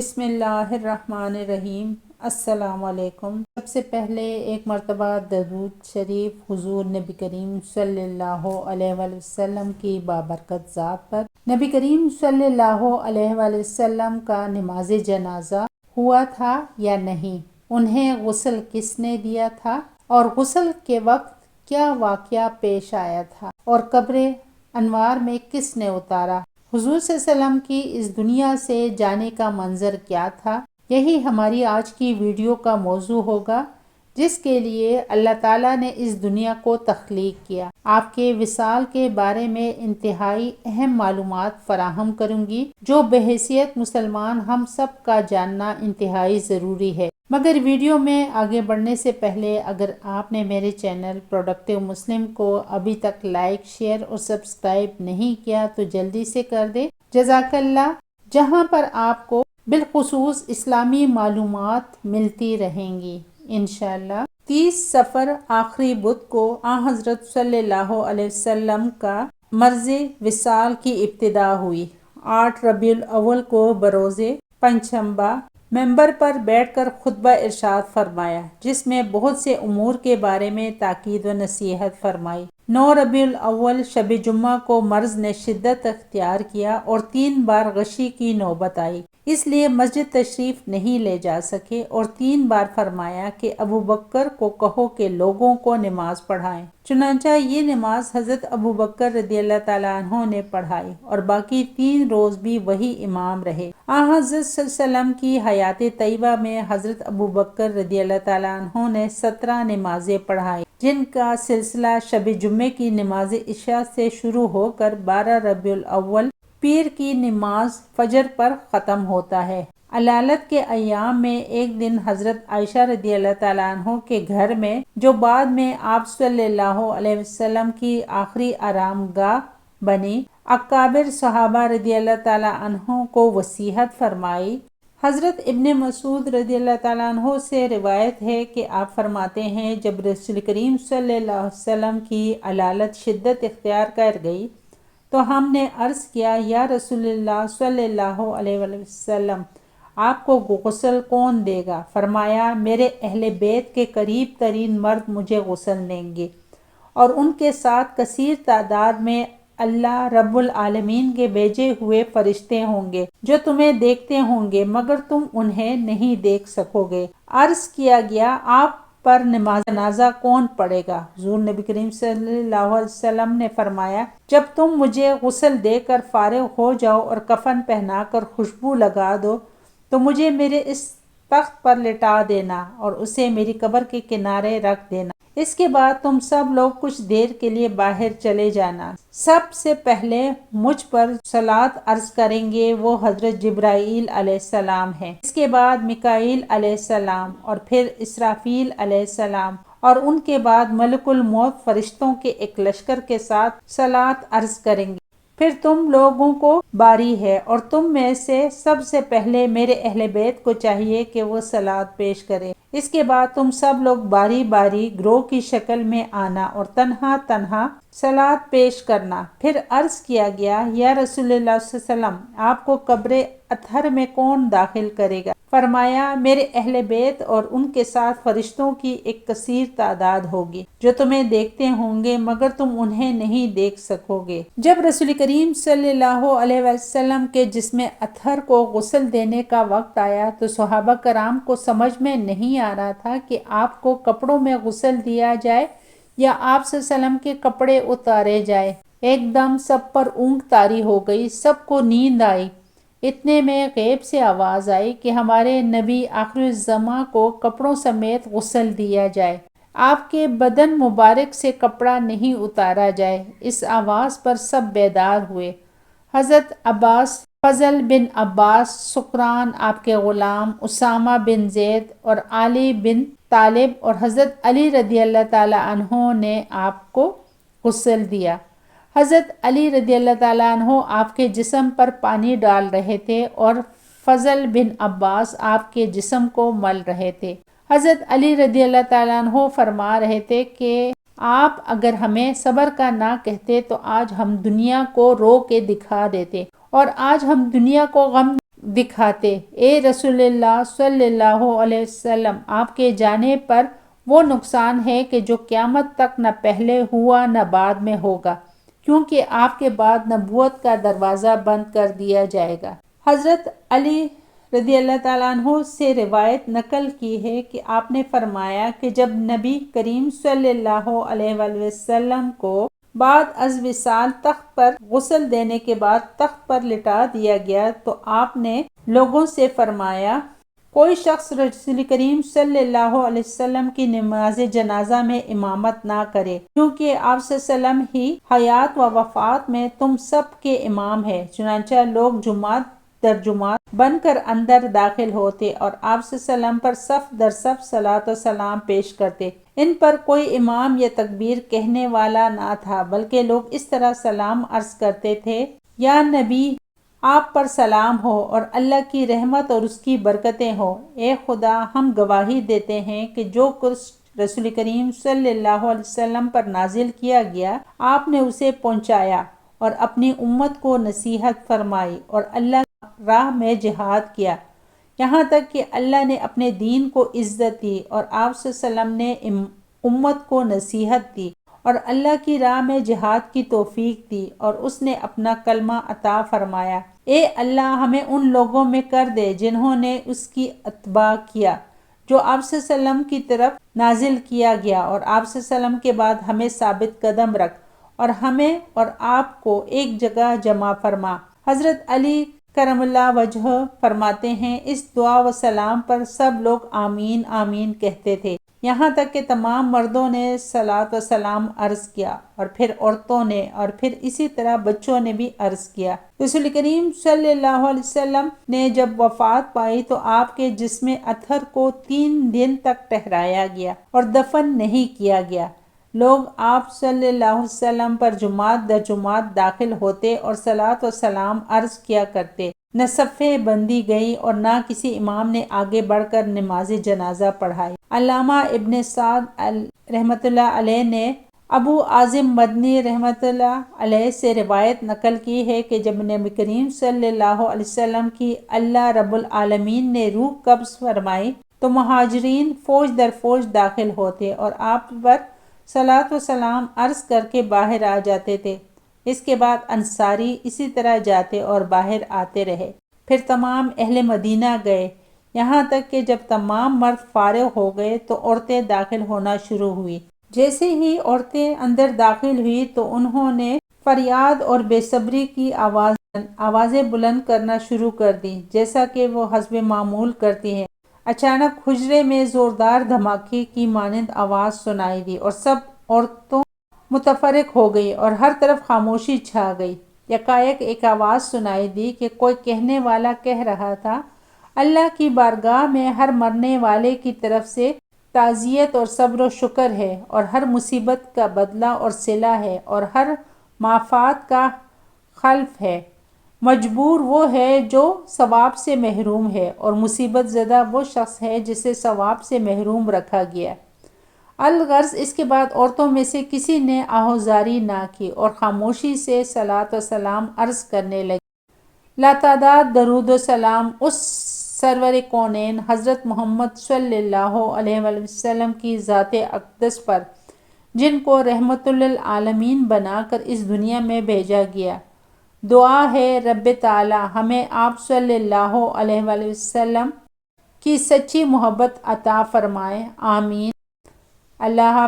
بسم اللہ الرحمن الرحیم۔ السلام علیکم۔ سب سے پہلے ایک مرتبہ درود شریف حضور نبی کریم صلی اللہ علیہ وآلہ وسلم کی بابرکت ذات پر۔ نبی کریم صلی اللہ علیہ وآلہ وسلم کا نماز جنازہ ہوا تھا یا نہیں؟ انہیں غسل کس نے دیا تھا اور غسل کے وقت کیا واقعہ پیش آیا تھا اور قبر انوار میں کس نے اتارا؟ حضور صلی اللہ علیہ وسلم کی اس دنیا سے جانے کا منظر کیا تھا؟ یہی ہماری آج کی ویڈیو کا موضوع ہوگا، جس کے لیے اللہ تعالیٰ نے اس دنیا کو تخلیق کیا۔ آپ کے وصال کے بارے میں انتہائی اہم معلومات فراہم کروں گی، جو بحیثیت مسلمان ہم سب کا جاننا انتہائی ضروری ہے۔ مگر ویڈیو میں آگے بڑھنے سے پہلے اگر آپ نے میرے چینل پروڈکٹیو مسلم کو ابھی تک لائک، شیئر اور سبسکرائب نہیں کیا تو جلدی سے کر دیں، جزاک اللہ، جہاں پر آپ کو بالخصوص اسلامی معلومات ملتی رہیں گی انشاءاللہ۔ 30 صفر آخری بدھ کو حضرت صلی اللہ علیہ وسلم کا مرض وصال کی ابتدا ہوئی۔ 8 ربیع الاول کو بروز پنجشنبہ ممبر پر بیٹھ کر خطبہ ارشاد فرمایا، جس میں بہت سے امور کے بارے میں تاکید و نصیحت فرمائی۔ 9 ربیع الاول شب جمعہ کو مرض نے شدت اختیار کیا اور 3 بار غشی کی نوبت آئی، اس لیے مسجد تشریف نہیں لے جا سکے اور 3 بار فرمایا کہ ابوبکر کو کہو کہ لوگوں کو نماز پڑھائیں۔ چنانچہ یہ نماز حضرت ابوبکر رضی اللہ تعالیٰ عنہ نے پڑھائی اور باقی 3 روز بھی وہی امام رہے۔ حضرت صلی اللہ علیہ وسلم کی حیات طیبہ میں حضرت ابوبکر رضی اللہ تعالیٰ عنہ نے 17 نمازیں پڑھائی، جن کا سلسلہ شب جمعے کی نماز عشاء سے شروع ہو کر 12 ربیع الاول پیر کی نماز فجر پر ختم ہوتا ہے۔ علالت کے ایام میں ایک دن حضرت عائشہ رضی اللہ تعالیٰ عنہ کے گھر میں، جو بعد میں آپ صلی اللہ علیہ وسلم کی آخری آرام گاہ بنی، اکابر صحابہ رضی اللہ تعالیٰ عنہ کو وصیت فرمائی۔ حضرت ابن مسعود رضی اللہ تعالیٰ عنہ سے روایت ہے کہ آپ فرماتے ہیں، جب رسول کریم صلی اللہ علیہ وسلم کی علالت شدت اختیار کر گئی تو ہم نے عرض کیا، یا رسول اللہ صلی اللہ علیہ وسلم، آپ کو غسل کون دے گا؟ فرمایا، میرے اہل بیت کے قریب ترین مرد مجھے غسل دیں گے اور ان کے ساتھ کثیر تعداد میں اللہ رب العالمین کے بھیجے ہوئے فرشتے ہوں گے، جو تمہیں دیکھتے ہوں گے مگر تم انہیں نہیں دیکھ سکو گے۔ عرض کیا گیا، آپ پر نماز جنازہ کون پڑھے گا؟ حضور نبی کریم صلی اللہ علیہ وسلم نے فرمایا، جب تم مجھے غسل دے کر فارغ ہو جاؤ اور کفن پہنا کر خوشبو لگا دو تو مجھے میرے اس تخت پر لٹا دینا اور اسے میری قبر کے کنارے رکھ دینا۔ اس کے بعد تم سب لوگ کچھ دیر کے لیے باہر چلے جانا۔ سب سے پہلے مجھ پر صلاۃ عرض کریں گے، وہ حضرت جبرائیل علیہ السلام ہے۔ اس کے بعد میکائیل علیہ السلام اور پھر اسرافیل علیہ السلام اور ان کے بعد ملک الموت فرشتوں کے ایک لشکر کے ساتھ صلاۃ عرض کریں گے۔ پھر تم لوگوں کو باری ہے اور تم میں سے سب سے پہلے میرے اہل بیت کو چاہیے کہ وہ صلاۃ پیش کرے۔ اس کے بعد تم سب لوگ باری باری گروہ کی شکل میں آنا اور تنہا تنہا صلاۃ پیش کرنا۔ پھر عرض کیا گیا، یا رسول اللہ صلی اللہ علیہ وسلم، آپ کو قبر اطہر میں کون داخل کرے گا؟ فرمایا، میرے اہل بیت اور ان کے ساتھ فرشتوں کی ایک کثیر تعداد ہوگی، جو تمہیں دیکھتے ہوں گے مگر تم انہیں نہیں دیکھ سکو گے۔ جب رسول کریم صلی اللہ علیہ وسلم کے جسم اطہر کو غسل دینے کا وقت آیا تو صحابہ کرام کو سمجھ میں نہیں آ رہا تھا کہ آپ کو کپڑوں میں غسل دیا جائے یا آپ صلی اللہ علیہ وسلم کے کپڑے اتارے جائے۔ ایک دم سب پر اونگ طاری ہو گئی، سب کو نیند آئی۔ اتنے میں غیب سے آواز آئی کہ ہمارے نبی آخر الزماں کو کپڑوں سمیت غسل دیا جائے، آپ کے بدن مبارک سے کپڑا نہیں اتارا جائے۔ اس آواز پر سب بیدار ہوئے۔ حضرت عباس، فضل بن عباس، سکران آپ کے غلام، اسامہ بن زید اور علی بن طالب اور حضرت علی رضی اللہ تعالیٰ عنہ نے آپ کو غسل دیا۔ حضرت علی رضی اللہ تعالیٰ عنہ آپ کے جسم پر پانی ڈال رہے تھے اور فضل بن عباس آپ کے جسم کو مل رہے تھے۔ حضرت علی رضی اللہ تعالیٰ عنہ فرما رہے تھے کہ آپ اگر ہمیں صبر کا نہ کہتے تو آج ہم دنیا کو رو کے دکھا دیتے اور آج ہم دنیا کو غم دکھاتے۔ اے رسول اللہ صلی اللہ علیہ وسلم، آپ کے جانے پر وہ نقصان ہے کہ جو قیامت تک نہ پہلے ہوا نہ بعد میں ہوگا، کیونکہ آپ کے بعد نبوت کا دروازہ بند کر دیا جائے گا۔ حضرت علی رضی اللہ تعالیٰ عنہ سے روایت نقل کی ہے کہ آپ نے فرمایا کہ جب نبی کریم صلی اللہ علیہ وآلہ وسلم کو بعد از وصال تخت پر غسل دینے کے بعد تخت پر لٹا دیا گیا تو آپ نے لوگوں سے فرمایا، کوئی شخص رسول کریم صلی اللہ علیہ وسلم کی نماز جنازہ میں امامت نہ کرے، کیونکہ آپ صلی اللہ علیہ وسلم ہی حیات و وفات میں تم سب کے امام ہے۔ چنانچہ لوگ جماعت در جماعت بن کر اندر داخل ہوتے اور آپ صلی اللہ علیہ وسلم پر صف در صف صلاۃ و سلام پیش کرتے۔ ان پر کوئی امام یا تکبیر کہنے والا نہ تھا، بلکہ لوگ اس طرح سلام عرض کرتے تھے، یا نبی آپ پر سلام ہو اور اللہ کی رحمت اور اس کی برکتیں ہوں۔ اے خدا، ہم گواہی دیتے ہیں کہ جو کچھ رسول کریم صلی اللہ علیہ وسلم پر نازل کیا گیا آپ نے اسے پہنچایا اور اپنی امت کو نصیحت فرمائی اور اللہ راہ میں جہاد کیا، یہاں تک کہ اللہ نے اپنے دین کو عزت دی، اور آپ صلی اللہ علیہ وسلم نے امت کو نصیحت دی اور اللہ کی راہ میں جہاد کی توفیق دی، اور اس نے اپنا کلمہ عطا فرمایا۔ اے اللہ، ہمیں ان لوگوں میں کر دے جنہوں نے اس کی اتباع کیا جو آپ صلی اللہ علیہ وسلم کی طرف نازل کیا گیا، اور آپ صلی اللہ علیہ وسلم کے بعد ہمیں ثابت قدم رکھ اور ہمیں اور آپ کو ایک جگہ جمع فرما۔ حضرت علی کرم اللہ وجہہ فرماتے ہیں، اس دعا و سلام پر سب لوگ آمین آمین کہتے تھے، یہاں تک کہ تمام مردوں نے صلاۃ و سلام عرض کیا، اور پھر عورتوں نے، اور پھر اسی طرح بچوں نے بھی عرض کیا۔ رسول کریم صلی اللہ علیہ وسلم نے جب وفات پائی تو آپ کے جسم اطہر کو 3 دن تک ٹھہرایا گیا اور دفن نہیں کیا گیا۔ لوگ آپ صلی اللہ علیہ وسلم پر جماعت در جماعت داخل ہوتے اور صلاۃ و سلام عرض کیا کرتے، نہ صفیں بندی گئی اور نہ کسی امام نے آگے بڑھ کر نماز جنازہ پڑھائی۔ علامہ ابن سعد رحمۃ اللہ علیہ نے ابو عازم مدنی رحمۃ اللہ علیہ سے روایت نقل کی ہے کہ جب نبی کریم صلی اللہ علیہ وسلم کی اللہ رب العالمین نے روح قبض فرمائی تو مہاجرین فوج در فوج داخل ہوتے اور آپ پر صلاۃ و سلام عرض کر کے باہر آ جاتے تھے۔ اس کے بعد انصاری اسی طرح جاتے اور باہر آتے رہے۔ پھر تمام اہل مدینہ گئے، یہاں تک کہ جب تمام مرد فارغ ہو گئے تو عورتیں داخل ہونا شروع ہوئی۔ جیسے ہی عورتیں اندر داخل ہوئی تو انہوں نے فریاد اور بے صبری کی آوازیں بلند کرنا شروع کر دیں، جیسا کہ وہ حسب معمول کرتی ہیں۔ اچانک حجرے میں زوردار دھماکے کی مانند آواز سنائی دی اور سب عورتوں متفرق ہو گئی اور ہر طرف خاموشی چھا گئی۔ یکایک ایک آواز سنائی دی کہ کوئی کہنے والا کہہ رہا تھا، اللہ کی بارگاہ میں ہر مرنے والے کی طرف سے تعزیت اور صبر و شکر ہے، اور ہر مصیبت کا بدلہ اور صلہ ہے، اور ہر معافات کا خلف ہے۔ مجبور وہ ہے جو ثواب سے محروم ہے، اور مصیبت زدہ وہ شخص ہے جسے ثواب سے محروم رکھا گیا۔ الغرض اس کے بعد عورتوں میں سے کسی نے آہوزاری نہ کی اور خاموشی سے صلاۃ و سلام عرض کرنے لگی۔ لاتعداد درود و سلام اس سرور کونین حضرت محمد صلی اللہ علیہ وآلہ وسلم کی ذات اقدس پر، جن کو رحمت للعالمین بنا کر اس دنیا میں بھیجا گیا۔ دعا ہے رب تعالی ہمیں آپ صلی اللہ علیہ وآلہ وسلم کی سچی محبت عطا فرمائے، آمین۔ اللہ